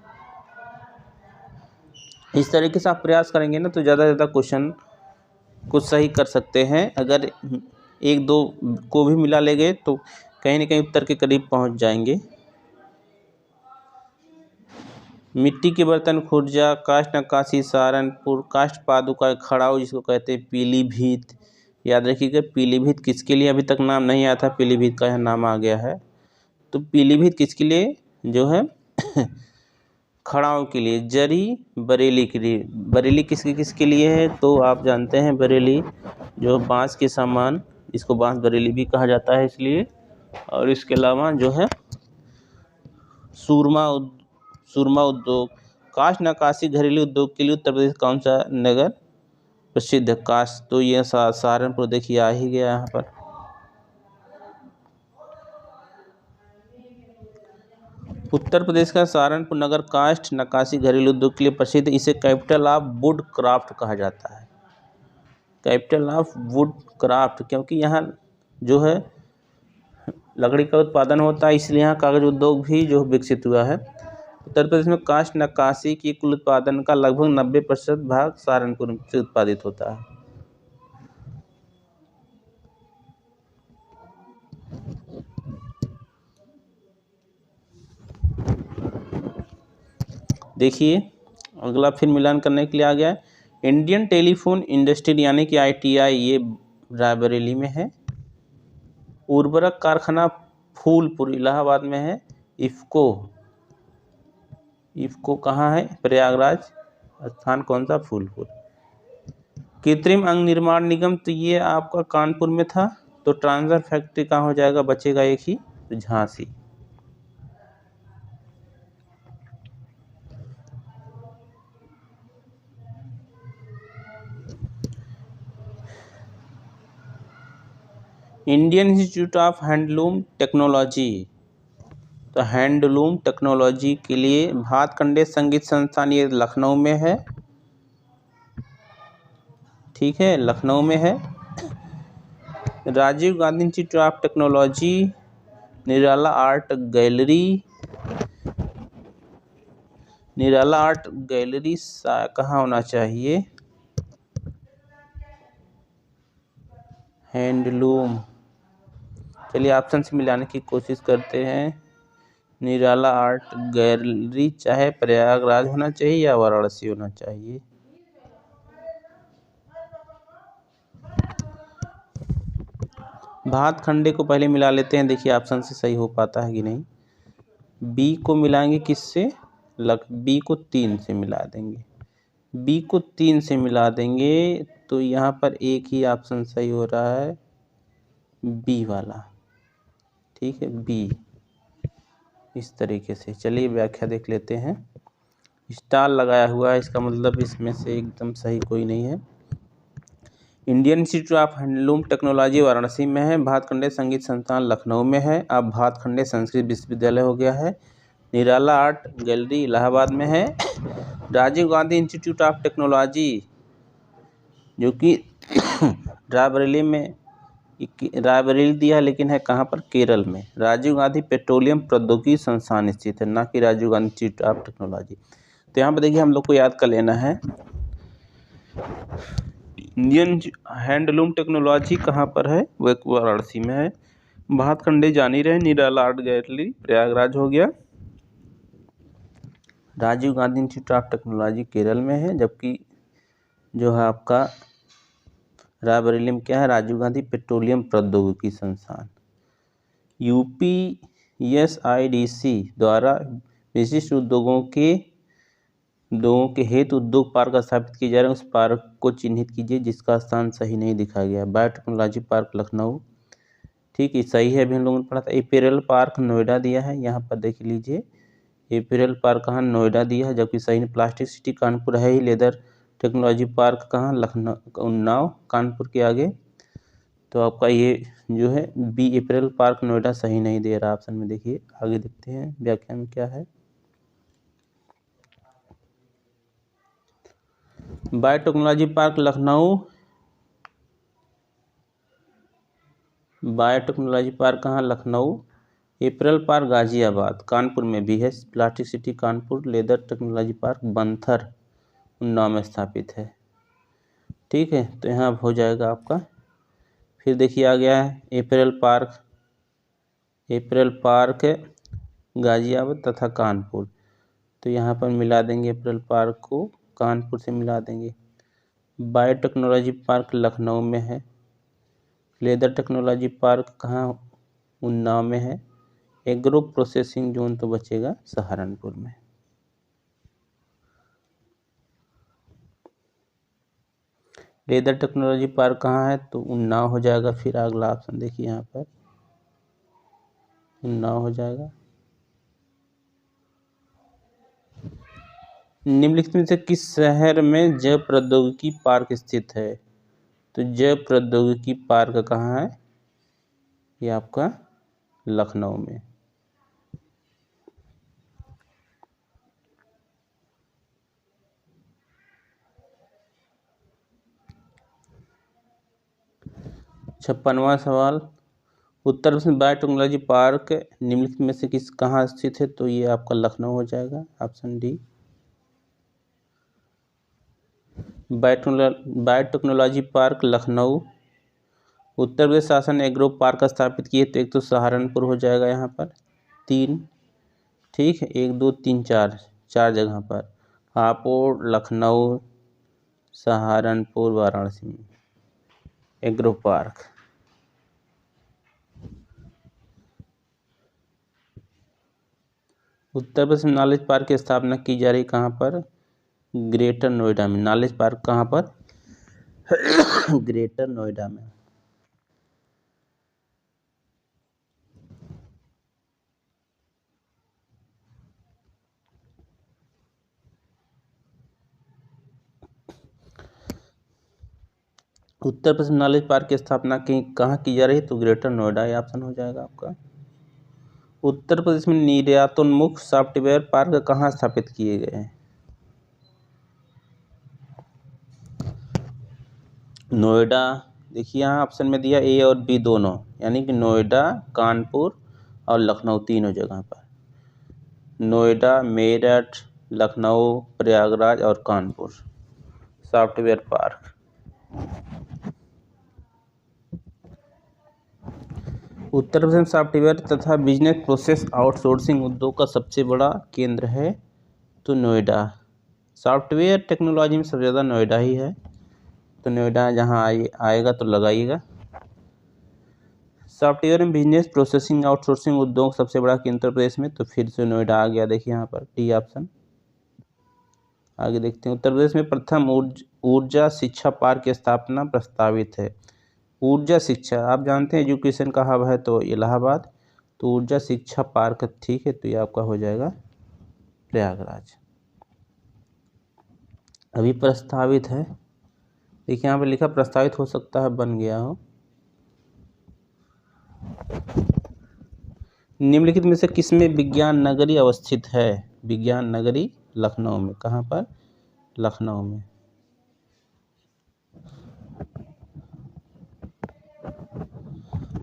इस तरीके से आप प्रयास करेंगे ना तो ज़्यादा से ज़्यादा क्वेश्चन कुछ सही कर सकते हैं। अगर 1-2 को भी मिला ले गए तो कहीं ना कहीं उत्तर के करीब पहुंच जाएंगे। मिट्टी के बर्तन खुर्जा, काष्ठ नक्काशी सहारनपुर, काष्ठ पादुका खड़ाऊ जिसको कहते हैं पीलीभीत। याद रखिएगा पीलीभीत किसके लिए अभी तक नाम नहीं आया था, पीलीभीत का यह नाम आ गया है। तो पीलीभीत किसके लिए जो है? खड़ाऊ के लिए। जरी बरेली के लिए। बरेली किसके लिए है? तो आप जानते हैं बरेली जो बांस के सामान, इसको बांस बरेली भी कहा जाता है इसलिए। और इसके अलावा जो है सूरमा उद्योग। काष्ठ नक्काशी घरेलू उद्योग के लिए उत्तर प्रदेश कौन सा नगर प्रसिद्ध है? काष्ठ, तो यह सहारनपुर देखिए आ ही गया यहाँ पर। उत्तर प्रदेश का सहारनपुर नगर काष्ठ नक्काशी घरेलू उद्योग के लिए प्रसिद्ध है। इसे कैपिटल ऑफ वुड क्राफ्ट कहा जाता है, कैपिटल ऑफ वुड क्राफ्ट, क्योंकि यहाँ जो है लकड़ी का उत्पादन होता है, इसलिए यहाँ कागज उद्योग भी जो विकसित हुआ है। उत्तर प्रदेश में काष्ठ नक्काशी की कुल उत्पादन का लगभग 90% भाग सहारनपुर से उत्पादित होता है। देखिए अगला फिर मिलान करने के लिए आ गया है। इंडियन टेलीफोन इंडस्ट्री यानी कि ITI, ये रायबरेली में है। उर्वरक कारखाना फूलपुर इलाहाबाद में है। इफ़को कहाँ है? प्रयागराज। स्थान कौन सा? फूलपुर। कृत्रिम अंग निर्माण निगम, तो ये आपका कानपुर में था। तो ट्रांसफर फैक्ट्री कहाँ हो जाएगा? बचेगा एक ही, तो Jhansi. Indian institute of handloom technology, तो हैंडलूम टेक्नोलॉजी के लिए भातखंडे संगीत संस्थान, ये लखनऊ में है। ठीक है, लखनऊ में है। Rajiv Gandhi institute of technology, Nirala art gallery, कहाँ होना चाहिए? हैंडलूम। चलिए ऑप्शन से मिलाने की कोशिश करते हैं। निराला आर्ट गैलरी चाहे प्रयागराज होना चाहिए या वाराणसी होना चाहिए। भातखंडे को पहले मिला लेते हैं, देखिए ऑप्शन से सही हो पाता है कि नहीं। बी को मिलाएंगे किससे? बी को 3 से मिला देंगे, बी को 3 से मिला देंगे, तो यहाँ पर एक ही ऑप्शन सही हो रहा है, बी वाला। ठीक है, बी। इस तरीके से चलिए व्याख्या देख लेते हैं। स्टार लगाया हुआ है, इसका मतलब इसमें से एकदम सही कोई नहीं है। Indian institute of handloom technology Varanasi में है। भातखंडे संगीत संस्थान लखनऊ में है। अब भातखंडे संस्कृत विश्वविद्यालय हो गया है। निराला आर्ट गैलरी इलाहाबाद में है। Rajiv Gandhi institute of technology जो कि रायबरेली दिया, लेकिन है कहाँ पर, केरल में। राजीव गांधी पेट्रोलियम प्रौद्योगिकी संस्थान स्थित है, ना कि Rajiv Gandhi institute of technology. तो यहाँ पर देखिए हम लोग को याद कर लेना है, इंडियन हैंडलूम टेक्नोलॉजी कहाँ पर है, वो वाराणसी में है। भातखंडे जान ही रहे, निराला आर्ट गैलरी प्रयागराज हो गया। Rajiv Gandhi institute of technology Kerala में है, जबकि जो है आपका रायबरेली में क्या है, राजीव गांधी पेट्रोलियम प्रौद्योगिकी संस्थान। UPSIDC द्वारा विशिष्ट उद्योगों के हेतु उद्योग पार्क स्थापित किए जा रहे हैं, उस पार्क को चिन्हित कीजिए जिसका स्थान सही नहीं दिखा गया। बायोटेक्नोलॉजी पार्क लखनऊ, ठीक है, सही है, अभी हम लोगों ने पढ़ा था। एपीएरएल पार्क नोएडा दिया है, यहाँ पर देख लीजिए एपीएरएल पार्क कहाँ, नोएडा दिया है, जबकि सही नहीं। प्लास्टिक सिटी कानपुर है ही। लेदर टेक्नोलॉजी पार्क कहाँ, लखनऊ, उन्नाव, कानपुर के आगे। तो आपका ये जो है बी एपीएरएल पार्क नोएडा सही नहीं दे रहा ऑप्शन में। देखिए आगे देखते हैं व्याख्या में क्या है। Biotechnology park Lucknow, biotechnology park कहाँ, लखनऊ। एपीएरएल पार्क गाजियाबाद, कानपुर में भी है। Plastic city Kanpur. Leather technology park Banthar, Unnao में स्थापित है, ठीक है। तो यहाँ हो जाएगा आपका। फिर देखिए आ गया है एपीएरएल पार्क गाजियाबाद तथा कानपुर। तो यहाँ पर मिला देंगे एपीएरएल पार्क को, कानपुर से मिला देंगे। बायोटेक्नोलॉजी पार्क लखनऊ में है। लेदर टेक्नोलॉजी पार्क कहाँ, उन्नाव में है। एग्रो प्रोसेसिंग जोन तो बचेगा सहारनपुर में। लेदर टेक्नोलॉजी पार्क कहाँ है, तो उन्नाव हो जाएगा। फिर अगला ऑप्शन देखिए यहाँ पर उन्नाव हो जाएगा। निम्नलिखित में से किस शहर में जैव प्रौद्योगिकी पार्क स्थित है, तो जैव प्रौद्योगिकी पार्क कहाँ है, ये आपका लखनऊ में। छप्पनवां सवाल, उत्तर प्रदेश में बायोटेक्नोलॉजी पार्क निम्नलिखित में से किस कहाँ स्थित है, तो ये आपका लखनऊ हो जाएगा, option D. Biotechnology park Lucknow. Uttar Pradesh शासन एग्रो पार्क स्थापित किए, तो एक तो सहारनपुर हो जाएगा यहाँ पर 3, ठीक है, 1 2 3 4 जगह पर। हापुड़, लखनऊ, सहारनपुर, वाराणसी में एग्रो पार्क। उत्तर प्रदेश में नॉलेज पार्क की स्थापना की जा रही, कहाँ पर, ग्रेटर नोएडा में। नॉलेज पार्क कहाँ पर ग्रेटर नोएडा में। उत्तर प्रदेश में नॉलेज पार्क की स्थापना कहाँ की जा रही है, तो ग्रेटर नोएडा, ये ऑप्शन हो जाएगा आपका। उत्तर प्रदेश में निर्यातोन्मुख सॉफ्टवेयर पार्क कहाँ स्थापित किए गए हैं, नोएडा। देखिए यहाँ ऑप्शन में दिया ए और बी दोनों, यानी कि नोएडा, कानपुर और लखनऊ तीनों जगह पर। नोएडा, मेरठ, लखनऊ, प्रयागराज और कानपुर सॉफ्टवेयर पार्क। उत्तर प्रदेश में सॉफ्टवेयर तथा बिजनेस प्रोसेस आउटसोर्सिंग उद्योग का सबसे बड़ा केंद्र है, तो नोएडा। सॉफ्टवेयर टेक्नोलॉजी में सबसे ज़्यादा नोएडा ही है, तो नोएडा जहाँ आएगा तो लगाइएगा। सॉफ्टवेयर में बिजनेस प्रोसेसिंग आउटसोर्सिंग उद्योग सबसे बड़ा केंद्र उत्तर प्रदेश में, तो फिर से नोएडा आ गया। देखिए यहाँ पर डी ऑप्शन। आगे देखते हैं, उत्तर प्रदेश में प्रथम ऊर्जा शिक्षा पार्क की स्थापना प्रस्तावित है। ऊर्जा शिक्षा, आप जानते हैं एजुकेशन का हब है तो इलाहाबाद, तो ऊर्जा शिक्षा पार्क, ठीक है, तो ये आपका हो जाएगा प्रयागराज। अभी प्रस्तावित है, देखिए यहाँ पर लिखा प्रस्तावित, हो सकता है बन गया हो। निम्नलिखित में से किसमें विज्ञान नगरी अवस्थित है, विज्ञान नगरी लखनऊ में। कहाँ पर, लखनऊ में।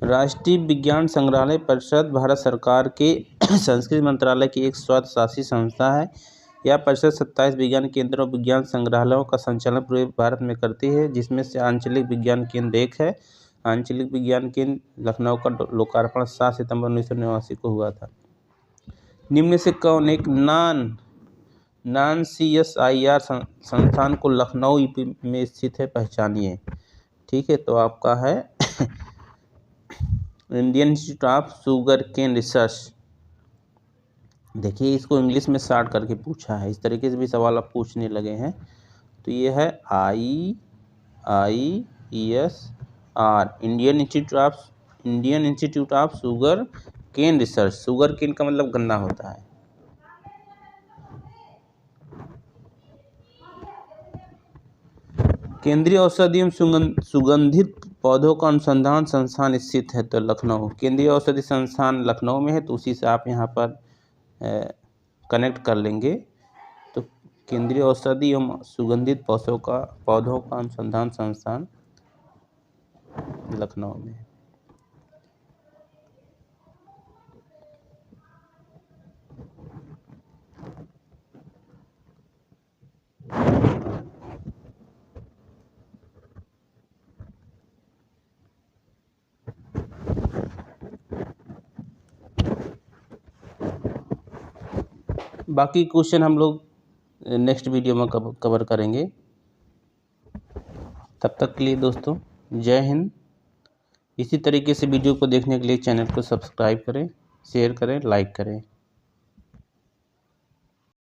राष्ट्रीय विज्ञान संग्रहालय परिषद भारत सरकार के संस्कृति मंत्रालय की एक स्वायत्तशासी संस्था है। यह परिषद 27 विज्ञान केंद्रों और विज्ञान संग्रहालयों का संचालन पूरे भारत में करती है, जिसमें से आंचलिक विज्ञान केंद्र एक है। आंचलिक विज्ञान केंद्र लखनऊ का लोकार्पण 7 सितंबर 1989 को हुआ था। निम्न से कौन एक नॉन CSIR संस्थान को लखनऊ यूपी में स्थित है, पहचानिए। ठीक है, तो आपका है Indian institute of sugar cane research. देखिए, इसको इंग्लिश में शॉर्ट करके पूछा है, इस तरीके से भी सवाल आप पूछने लगे हैं। तो ये है IIESR, Indian institute of sugar cane research. Sugar cane का मतलब गन्ना होता है। केंद्रीय औषधि एवं सुगंधित पौधों का अनुसंधान संस्थान स्थित है, तो लखनऊ। केंद्रीय औषधि संस्थान लखनऊ में है, तो उसी से आप यहाँ पर कनेक्ट कर लेंगे। तो केंद्रीय औषधि एवं सुगंधित पौधों का अनुसंधान संस्थान लखनऊ में है। बाकी क्वेश्चन हम लोग नेक्स्ट वीडियो में कवर करेंगे। तब तक के लिए दोस्तों, जय हिंद। इसी तरीके से वीडियो को देखने के लिए चैनल को सब्सक्राइब करें, शेयर करें, लाइक करें।